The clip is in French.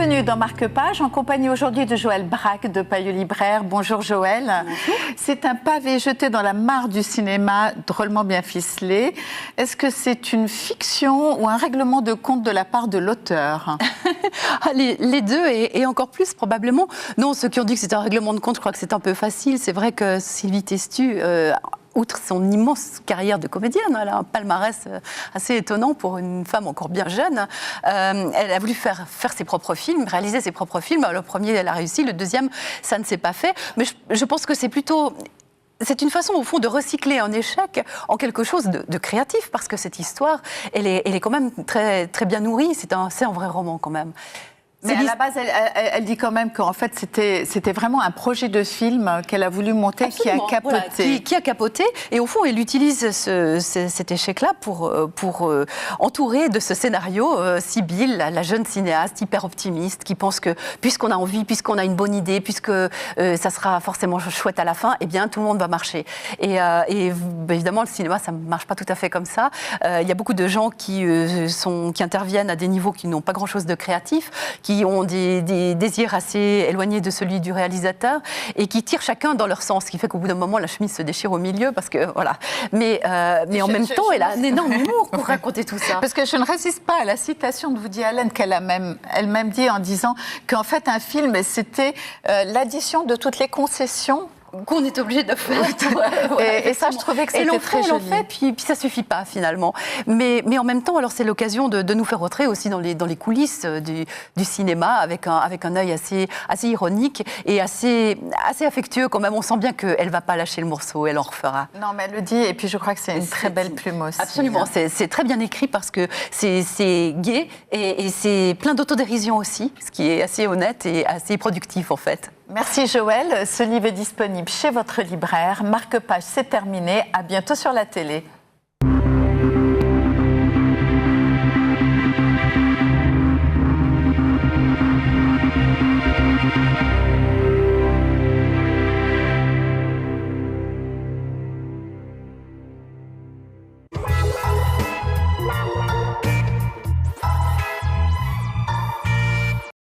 Bienvenue dans Marque-Page, en compagnie aujourd'hui de Joël Braque de Payot Libraire. Bonjour Joël. Bonjour. C'est un pavé jeté dans la mare du cinéma, drôlement bien ficelé. Est-ce que c'est une fiction ou un règlement de compte de la part de l'auteur? Les deux et encore plus probablement. Non, ceux qui ont dit que c'était un règlement de compte, je crois que c'est un peu facile. C'est vrai que Sylvie Testu... outre son immense carrière de comédienne, elle a un palmarès assez étonnant pour une femme encore bien jeune. Elle a voulu faire ses propres films, réaliser ses propres films. Le premier, elle a réussi. Le deuxième, ça ne s'est pas fait. Mais je pense que c'est plutôt... C'est une façon, au fond, de recycler un échec en quelque chose de créatif, parce que cette histoire, elle est quand même très, très bien nourrie. C'est un vrai roman, quand même. Mais à la base, elle dit quand même qu'en fait, c'était vraiment un projet de film qu'elle a voulu monter. Absolument, qui a capoté. Voilà, qui a capoté. Et au fond, elle utilise cet échec-là pour entourer de ce scénario Sybille, la jeune cinéaste hyper optimiste, qui pense que puisqu'on a envie, puisqu'on a une bonne idée, puisque ça sera forcément chouette à la fin, eh bien, tout le monde va marcher. Et évidemment, le cinéma, ça ne marche pas tout à fait comme ça. Il y a beaucoup de gens qui interviennent à des niveaux qui n'ont pas grand-chose de créatif, qui ont des désirs assez éloignés de celui du réalisateur et qui tirent chacun dans leur sens, ce qui fait qu'au bout d'un moment, la chemise se déchire au milieu, parce que voilà. Mais en même temps, elle a un énorme humour pour raconter tout ça. Parce que je ne résiste pas à la citation de Woody Allen qu'elle a elle-même dit en disant qu'en fait, un film, c'était l'addition de toutes les concessions qu'on est obligé de faire. Et ça, je trouvais que c'était très joli. Et l'on fait, puis ça suffit pas finalement. Mais en même temps, alors c'est l'occasion de nous faire rentrer aussi dans les coulisses du cinéma avec un œil assez ironique et assez affectueux quand même. On sent bien qu'elle va pas lâcher le morceau, elle en refera. Non, mais elle le dit, et puis je crois que c'est une très belle plume aussi. Absolument, c'est très bien écrit parce que c'est gai et c'est plein d'autodérision aussi, ce qui est assez honnête et assez productif en fait. Merci Joël. Ce livre est disponible chez votre libraire. Marque-Page, c'est terminé. À bientôt sur la télé.